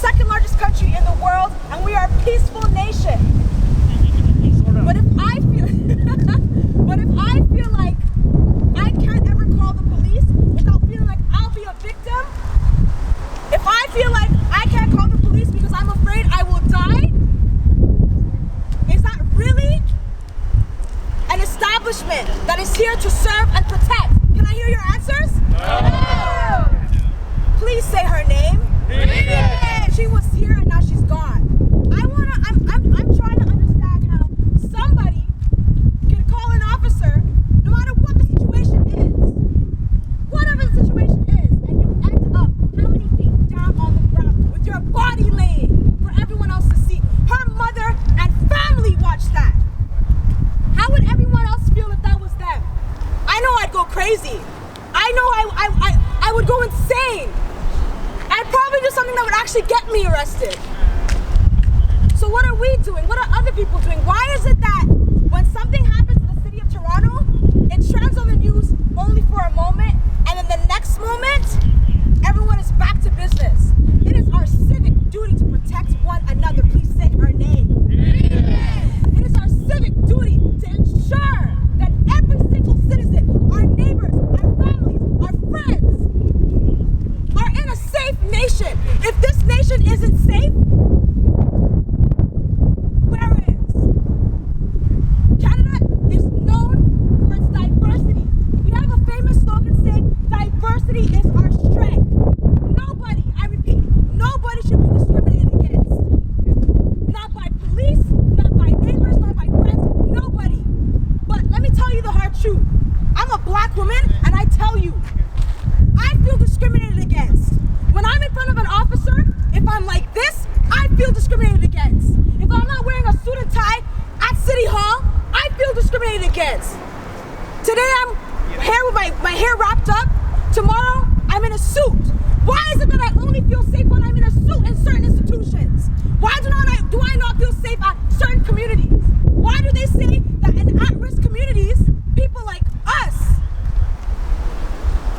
second largest country in the world, and we are a peaceful nation. But if I feel like I can't ever call the police without feeling like I'll be a victim, if I feel like I can't call the police because I'm afraid I will die, is that really an establishment that is here to serve and protect? Can I hear your answers? No. Please say her name. She was here and now she's gone. I'm trying to understand how somebody can call an officer no matter what the situation is. Whatever the situation is, and you end up how many feet down on the ground with your body laying for everyone else to see. Her mother and family watched that. How would everyone else feel if that was them? I know I'd go crazy. I know I would go insane. I'd probably do something that would actually get me arrested. So what are we doing? What are other people doing? Why is it that when something happens in the city of Toronto, it trends on the news only for a moment, and then the next moment, everyone is back to business? It is our civic duty to protect one another. Please say her name. It is our civic duty to ensure that every single citizen, our neighbors, our families, our friends, are in a safe nation. If this nation isn't safe, where is? Canada is known for its diversity. We have a famous slogan saying, diversity is our strength. Nobody, I repeat, nobody should be discriminated against. Not by police, not by neighbors, not by friends, nobody. But let me tell you the hard truth. I'm a black woman, and I tell you, I feel discriminated against. When I'm in front of an officer, if I'm like this, I feel discriminated against. If I'm not wearing a suit and tie at City Hall, I feel discriminated against. Today I'm here with my hair wrapped up. Tomorrow I'm in a suit. Why is it that I only feel safe when I'm in a suit in certain institutions? Why do I not feel safe at certain communities? Why do they say that in at-risk communities, people like us,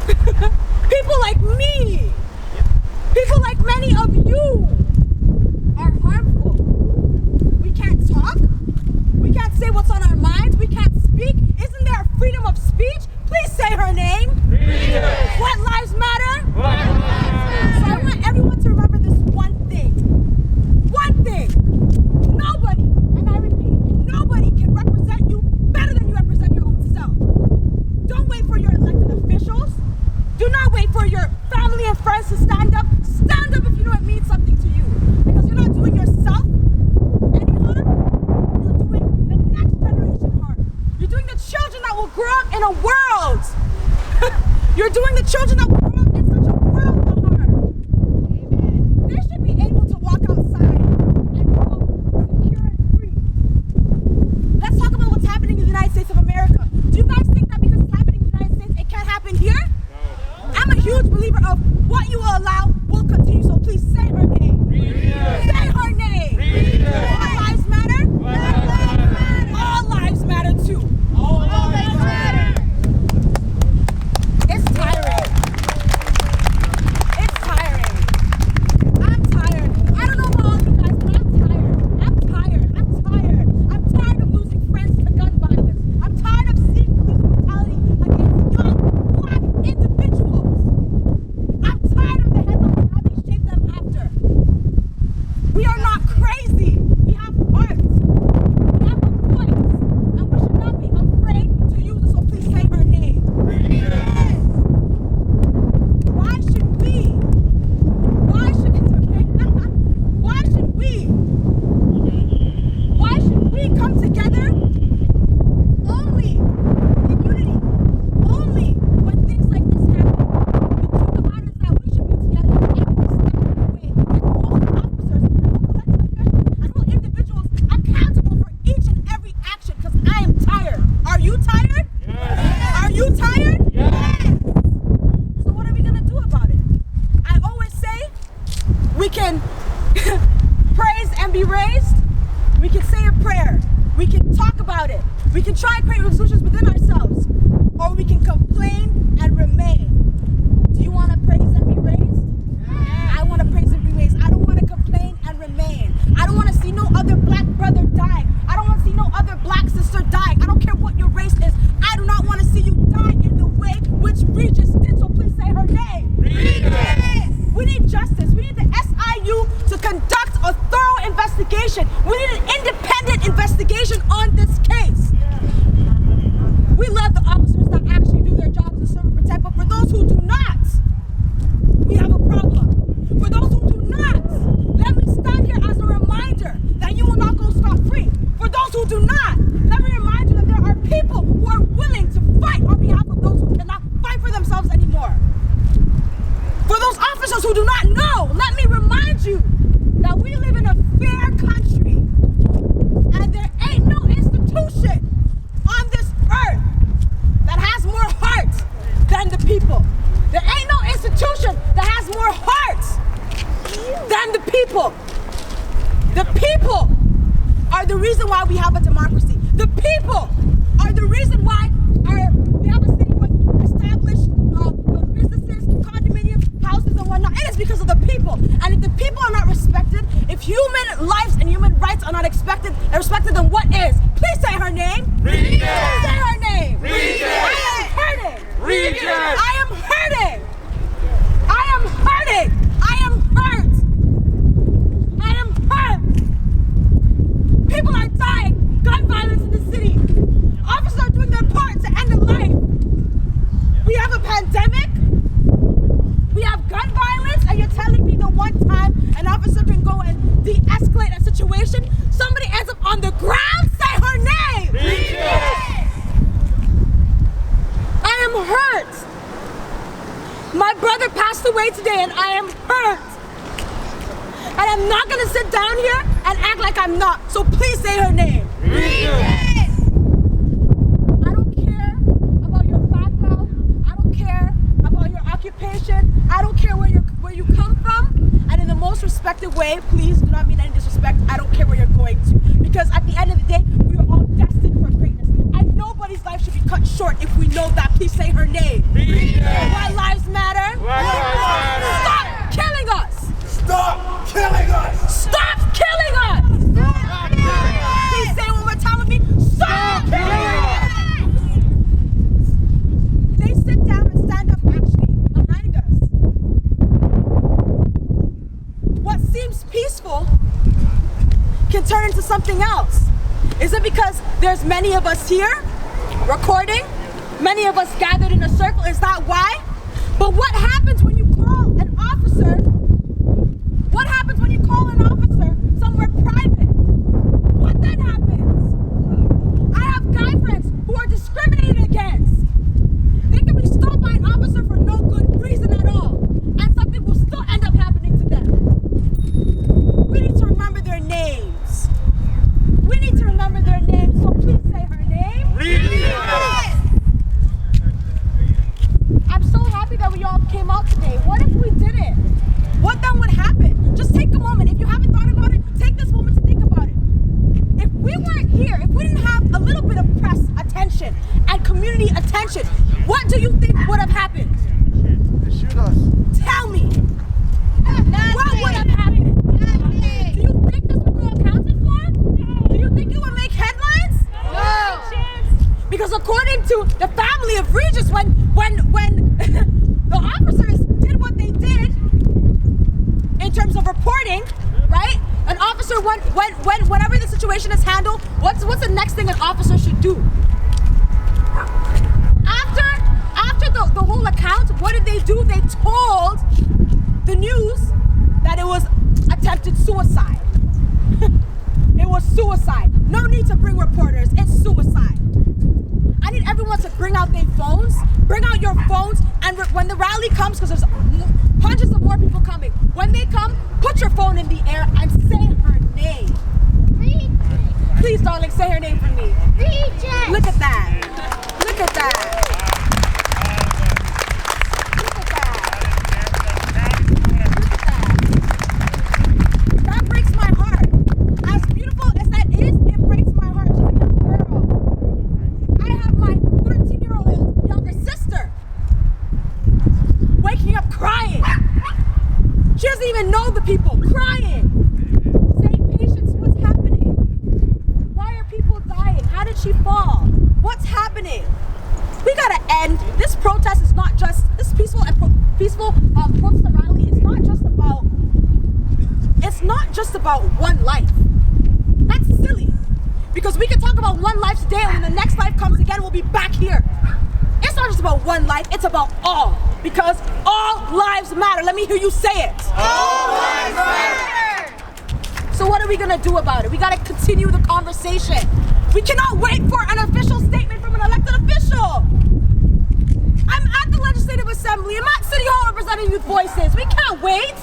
people like me, people like many of you are harmful? We can't talk. We can't say what's on our minds. We can't speak. Isn't there a freedom of speech? Please say her name. What lives matter? So I want everyone to remember this one thing. One thing. Nobody, and I repeat, nobody can represent you better than you represent your own self. Don't wait for your elected officials. Do not wait for your family and friends to stand up. Stand up if you know it means something to you. Because you're not doing yourself any harm. You're doing the next generation harm. You're doing the children that will grow up in a world. You're doing the children that will grow up in such a world of harm. Amen. They should be able to walk outside and feel secure and free. Let's talk about what's happening in the United States of America. Do you guys think that because it's happening in the United States, it can't happen here? No. I'm a huge believer of what you will allow will continue, so please say her name. Say her name. All lives matter? All lives matter too. All lives matter. It's tiring. It's tiring. I'm tired. I don't know about all you guys, but I'm tired. I'm tired. I'm tired. I'm tired of losing friends to gun violence. I'm tired of seeing police brutality against young black individuals. I'm tired of the headlines and how they shape them after. We are not crazy. We have hearts. We have a voice. And we should not be afraid to use it, so please say her name. Why should we? Why should we come together only in unity? Only when things like this happen. The truth about it is that we should be together every step of the way and hold officers and hold elected officials and hold individuals accountable for each and every action, because I am tired. Are you tired? Yes. Are you tired? Yes. So what are we going to do about it? I always say we can praise and be raised. We can say a prayer. We can talk about it. We can try and create resolutions within ourselves. Or we can complain and remain. Do you want to praise and be raised? I want to praise and be raised. I don't want to investigation. We need an independent investigation on this case. We love the officers that actually do their jobs to serve and protect, but for those who do not, we have a problem. For those who do not, let me stand here as a reminder that you will not go scot-free. For those who do not, let me remind you that there are people who are willing to fight on behalf of those who cannot fight for themselves anymore. For those officers who do not know, let me remind you that we live in a fair country, and there ain't no institution on this earth that has more heart than the people. There ain't no institution that has more heart than the people. The people are the reason why we have a democracy. The people are the reason why we have a city with established businesses, condominiums, houses, and whatnot. It is because of the people. And if the people are not respected, if human lives and human rights are not respected, then what is? Please say her name. Regis. Say her name. Regis. I am hurting. Regis. I am hurting. I am hurting. I am hurt. I am hurt. People are dying. Gun violence in the city. Officers are doing their part to end a life. We have a pandemic. We have gun violence, and you're telling me the one time an officer can go and de-escalate a situation, somebody ends up on the ground? Say her name! Regis. I am hurt. My brother passed away today, and I am hurt. And I'm not gonna sit down here and act like I'm not. So please say her name. Regis. I don't care about your background. I don't care about your occupation. I don't care where you come from. And in the most respected way, please do not mean any disrespect. I don't care where you're going to. Because at the end of the day, we are all destined for greatness. And nobody's life should be cut short if we know that. Please say her name. Regis. Why lives matter? Why lives matter? Stop killing us! Stop killing us! Stop killing us! Stop killing us! Please say it one more time with me. Stop killing us! They sit down and stand up actually behind us. What seems peaceful can turn into something else. Is it because there's many of us here recording? Many of us gathered in a circle? Is that why? But what happens when you call an officer? What happens when you call an officer somewhere private? What then happens? I have guy friends who are discriminated against. They can be stopped by an officer for no good reason at all, and something will still end up happening to them. We need to remember their names. We need to remember their names, so please say her name. Regis. I'm so happy that we all came out today. What if we didn't? What then would happen? Just take a moment. If you haven't thought about it, take this moment to think about it. If we weren't here, if we didn't have a little bit of press attention and community attention, what do you think would have happened? They shoot us. Tell me. What would have happened? Do you think this would go accounted for? Do you think it would make headlines? No. Because according to the family of Regis, when the officers did what they did in terms of reporting, right? An officer whenever the situation is handled, what's the next thing an officer should do? After the whole account, what did they do? They told the news that it was attempted suicide. It was suicide. No need to bring reporters. It's suicide. I need everyone to bring out their phones. Bring out your phones, and when the rally comes, because there's hundreds of more people coming, when they come, put your phone in the air and say her name. Please, darling, say her name for me. Look at that. Look at that. Look at that. That breaks my heart. As beautiful as that is, it breaks my heart. She's a young girl. I have my 13-year-old younger sister waking up crying. She doesn't even know the people, crying. Saying, Patience, what's happening? Why are people dying? How did she fall? What's happening? We gotta end. This protest is not just, this peaceful protest rally, it's not just about one life. Because we can talk about one life today, and when the next life comes again, we'll be back here. It's not just about one life, it's about all. Because all lives matter. Let me hear you say it. All lives matter. So what are we gonna do about it? We gotta continue the conversation. We cannot wait for an official statement from an elected official. I'm at the Legislative Assembly. I'm at City Hall representing youth voices. We can't wait.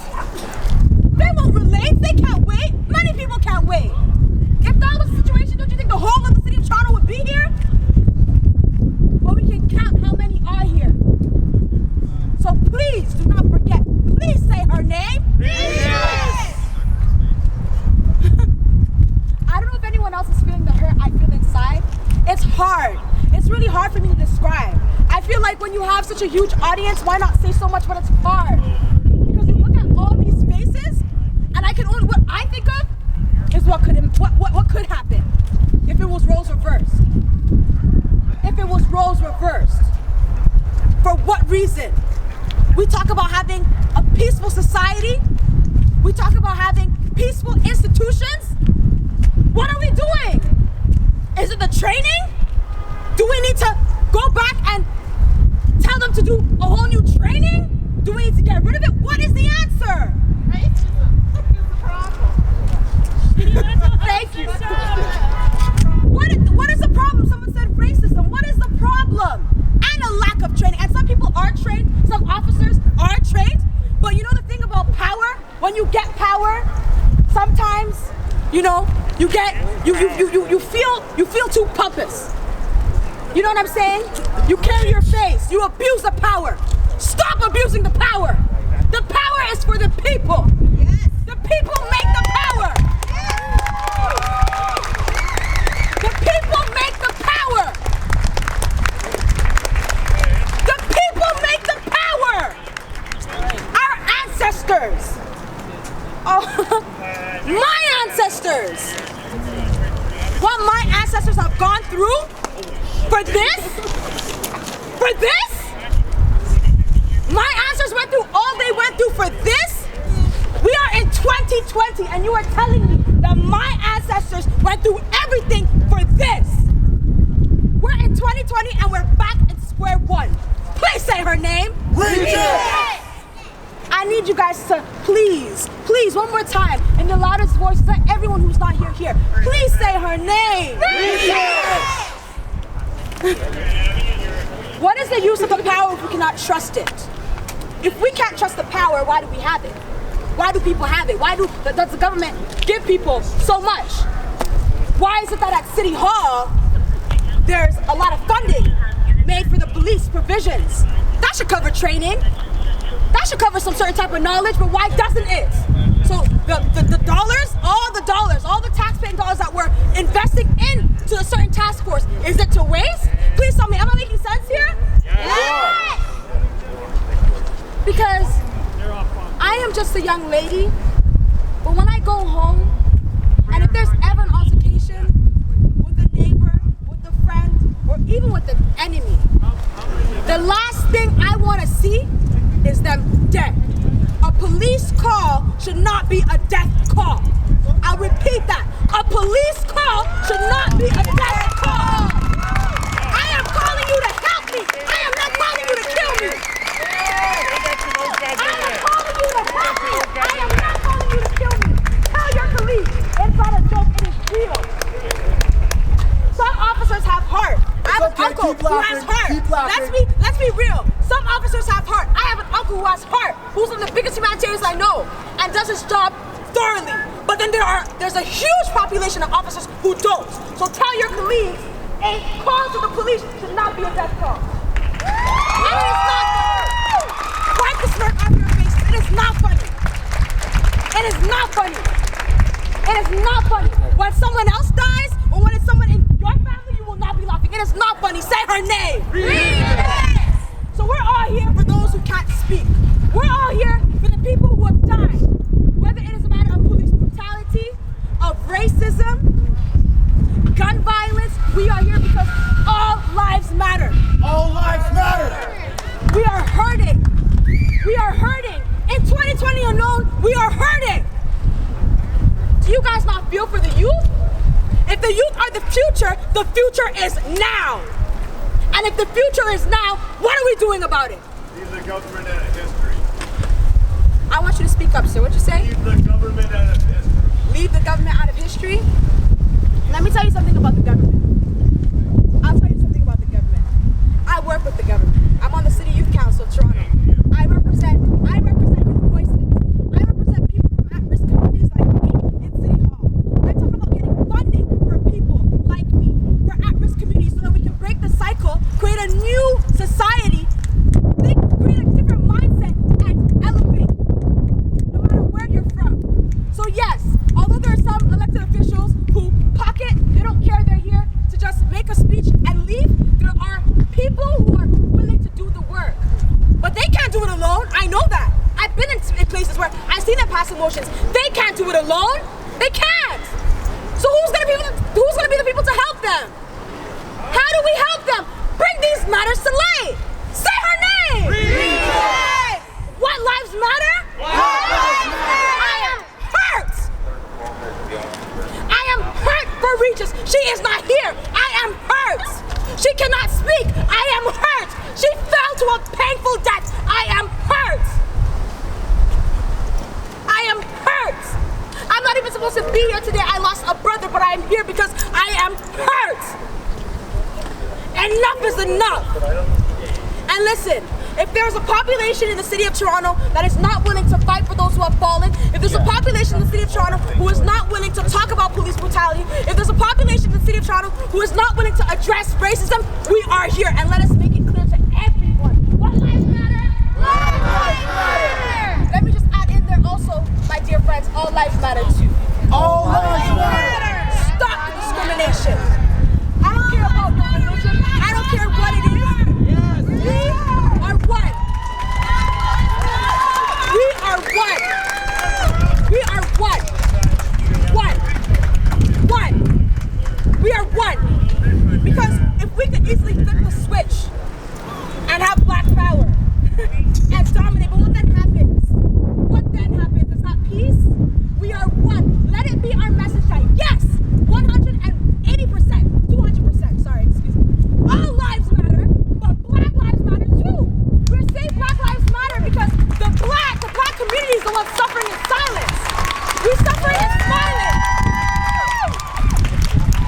They won't relate. They can't wait. Many people can't wait. If that was the situation, don't you think the whole of the city of Toronto would be here? Well, we can count how many are here. So please do not forget. Please say her name. Yes. I don't know if anyone else is feeling the hurt I feel inside. It's hard. It's really hard for me to describe. I feel like when you have such a huge audience, why not say so much when it's hard? Because you look at all these faces, and I can only, what I think of is what could happen if it was roles reversed. If it was roles reversed. For what reason? We talk about having a peaceful society. We talk about having peaceful institutions. What are we doing? Is it the training? Do we need to go back and tell them to do a whole new training? Do we need to get rid of it? What is the answer? Racism is the problem. Thank you. What is the problem? Someone said racism. What is the problem? And a lack of training. And some people are trained. Some officers are trained. But you know the thing about power? When you get power, sometimes, you know, you feel too pompous. You know what I'm saying? You carry your face. You abuse the power. Stop abusing the power. The power is for the people. Yes. The people make the power. The people make the power. The people make the power. Our ancestors. Oh, my ancestors. What my ancestors have gone through for this? For this? My ancestors went through all they went through for this? We are in 2020 and you are telling me that my ancestors went through everything for this. We're in 2020 and we're back at square one. Please say her name. Regis. I need you guys to please, one more time, in the loudest voice, let everyone who's not here, please say her name. Yes. What is the use of the power if we cannot trust it? If we can't trust the power, why do we have it? Why do people have it? Does the government give people so much? Why is it that at City Hall, there's a lot of funding made for the police provisions? That should cover training. That should cover some certain type of knowledge, but why doesn't it? So the dollars, all the taxpaying dollars that we're investing into a certain task force, is it to waste? Please tell me, am I making sense here? Yes. Because I am just a young lady, but when I go home, and if there's ever an altercation with a neighbor, with a friend, or even with an enemy, the last thing I want to see is them dead. A police call should not be a death call. I'll repeat that. A police call should not be a death call. I am calling you to help me. I am not calling you to kill me. I am calling you to help me. I am not calling you to kill me. Tell your colleagues it's not a joke, it is real. Some officers have heart. I have an uncle who has heart. Let's be real. Some officers have heart. I have an uncle who has heart, who's one of the biggest humanitarians I know, and does his job thoroughly. But then there's a huge population of officers who don't. So tell your colleagues, a call to the police should not be a death call. And it is not funny. Wipe the smirk off your face. It is not funny. It is not funny. It is not funny. When someone else dies, or when it's someone in your family, you will not be laughing. It is not funny. Say her name. So we're all here for those who can't speak. We're all here for the people who have died. Whether it is a matter of police brutality, of racism, gun violence, we are here because all lives matter. All lives matter. We are hurting. We are hurting. In 2020 alone, we are hurting. Do you guys not feel for the youth? If the youth are the future is now. And if the future is now, what are we doing about it? Leave the government out of history. I want you to speak up, sir. What'd you say? Leave the government out of history. Leave the government out of history? Let me tell you something about the government. I'll tell you something about the government. I work with the government. I'm on the City Youth Council of Toronto. I represent youth voices. I represent people from at-risk communities like me in City Hall. I talk about getting funding for people like me, for at-risk communities, so that we can break the cycle, create a new society, create a different mindset, and elevate, no matter where you're from. So yes, although there are some elected officials who pocket, they don't care, they're here to just make a speech and leave, there are people who are willing to do the work. But they can't do it alone. I know that. I've been in places where I've seen them pass motions. They can't do it alone. They can't. So who's gonna be the people to help them? How do we help them? Bring these matters to light. Say her name. Regis. What lives matter? I am hurt. I am hurt for Regis. She is not here. I am hurt. She cannot speak. I am hurt. She fell to a painful death. I am hurt. I am hurt. I'm not even supposed to be here today. I lost a brother, but I am here because I am hurt. Enough is enough. And listen, if there's a population in the city of Toronto that is not willing to fight for those who have fallen, if there's a population in the city of Toronto who is not willing to talk about police brutality, if there's a population in the city of Toronto who is not willing to address racism, we are here. And let us make it clear to everyone. What lives matter? Lives matter! Let me just add in there also, my dear friends, all lives matter too. All lives matter. Stop the discrimination. I don't care about religion. I don't care what it is. We are one. We are one. We are one. One. We are one. Because if we could easily flip the switch and have black power and dominate, but what then happens? What then happens? Is that peace? We are one. Let it be our message that yes, 180%, 200%, sorry, excuse me. All lives matter, but black lives matter too. We're saying black lives matter because the black community is the one suffering in silence. We're suffering in silence.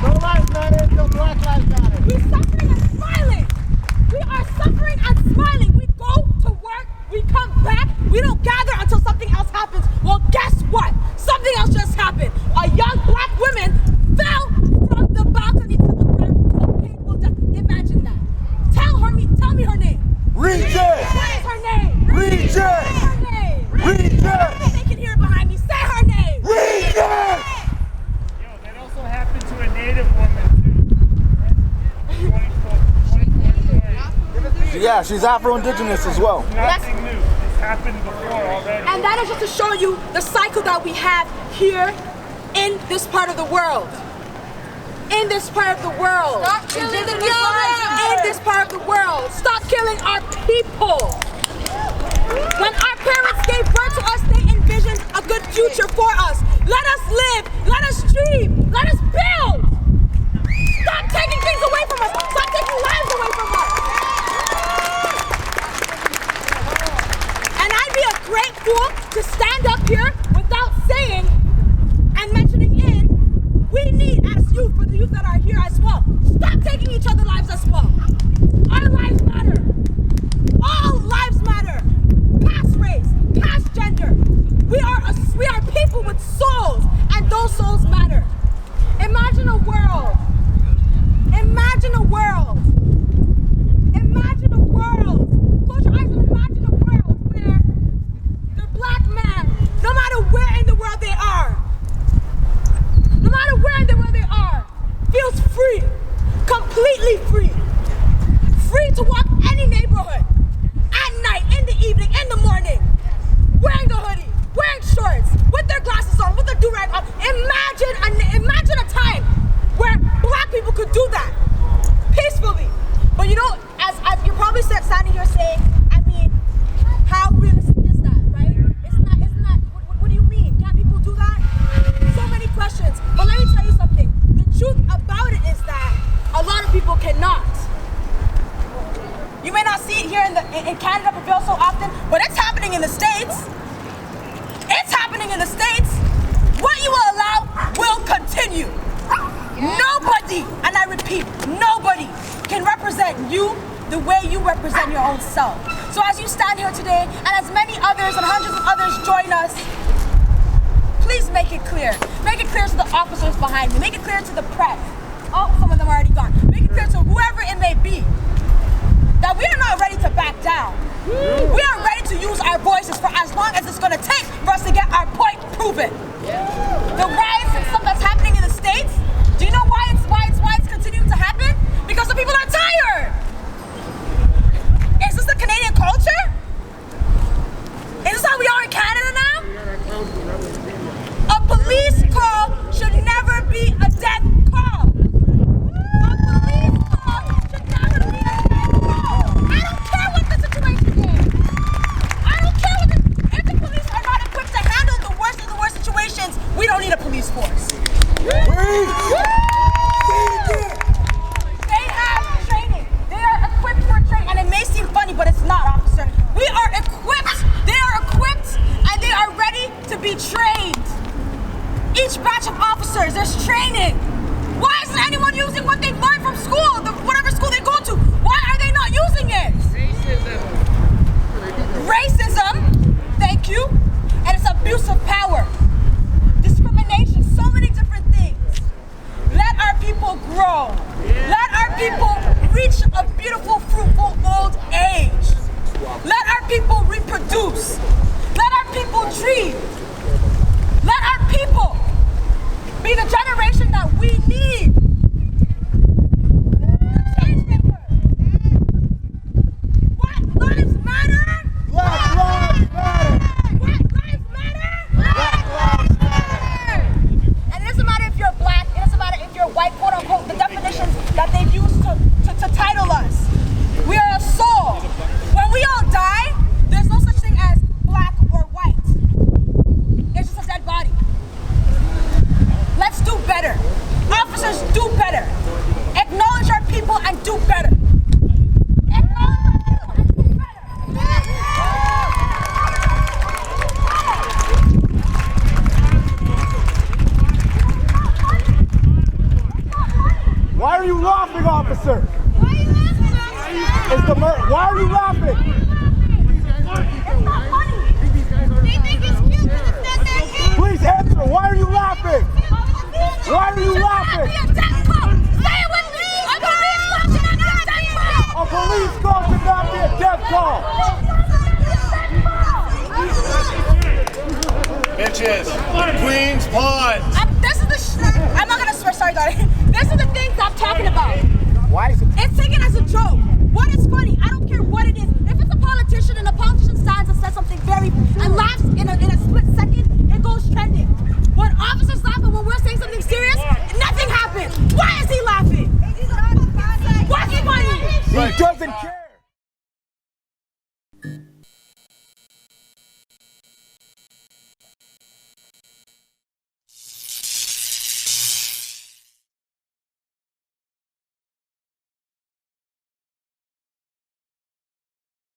No lives matter until black lives matter. We're suffering in silence. We are suffering and smiling. We go to work, we come back, we don't gather until something else happens. Well, guess what? Something else just happened. A young black woman fell from the balcony to the ground to a painful death. Imagine that. Tell me her name. Regis. What is her name? Regis. Say her name. Regis. They can hear it behind me. Say her name. Regis. Yo, that also happened to a native woman too. Yeah, she's Afro-Indigenous as well. Nothing new. It's happened before already. And that is just to show you the cycle that we have here in this part of the world. In this part of the world. Stop killing the In this part of the world. Stop killing our people. When our parents gave birth to us, they envisioned a good future for us. Let us live. Let us dream. Let us build. Stop taking things away from us. Stop taking lives away from us. And I'd be a great fool to stand up here without saying and mentioning we need as youth, for the youth that are here as well, stop taking each other's lives as well. Our lives matter. All lives matter. Past race, past gender. We are people with souls, and those souls matter. Imagine a world. Imagine a world. Imagine a world. Close your eyes and imagine a world where the black man, no matter where in the world they are, no matter where in the world they are, feels free, completely free. Free to walk any neighborhood, at night, in the evening, in the morning, wearing a hoodie, wearing shorts, with their glasses on, with a do-rag on. Imagine a time where black people could do that, peacefully. But you know, as you're probably standing here saying, I mean, how realistic is that, right? Isn't that, what do you mean? Can't people do that? So many questions. But let me tell you something. The truth cannot. You may not see it here in Canada prevail so often, but it's happening in the States. It's happening in the States. What you will allow will continue. Nobody, and I repeat, nobody can represent you the way you represent your own self. So as you stand here today, and as many others and hundreds of others join us, please make it clear. Make it clear to the officers behind me. Make it clear to the press. Oh, some of them are already gone. Make it clear to whoever it may be that we are not ready to back down. We are ready to use our voices for as long as it's going to take for us to get our point proven. The riots and stuff that's happening in the States, do you know why it's continuing to happen? Because the people are tired. Is this the Canadian culture? Is this how we are in Canada now? A police call should never be a death call. A police call should never be a death call. I don't care what the situation is. I don't care if the police are not equipped to handle the worst of the worst situations, we don't need a police force. They have training. They are equipped for training. And it may seem funny, but it's not, officer. We are equipped. They are equipped and they are ready to be trained. Each batch of officers, there's training. Why isn't anyone using what they've learned from school, whatever school they go to? Why are they not using it? Racism, thank you, and it's abuse of power. Discrimination, so many different things. Let our people grow. Let our people reach a beautiful, fruitful old age. Let our people reproduce. Let our people dream. Let our people be the generation that we need. Change makers. What lives matter? Black lives matter. What lives matter? Black lives matter. And it doesn't matter if you're black, it doesn't matter if you're white, quote unquote, the definitions that they've used to title us. We are a soul. When we all die, there's no such thing as black or white. It's just a dead body. Let's do better. Officers, do better. Acknowledge our people and do better. Acknowledge our people and do better. Why are you laughing, officer? Why are you laughing, officer? It's the why are you laughing? It's not funny. They think it's cute because it's not that cute. Please answer. Why are you laughing? Why are you laughing? Be a death call. Say it with me. A police call should not be a death call. A police call should not be a death call. Bitches, Queen's Pond. I'm not gonna swear, sorry, Daddy. This is the things I'm talking about. Why is it? It's taken as a joke. What is funny? I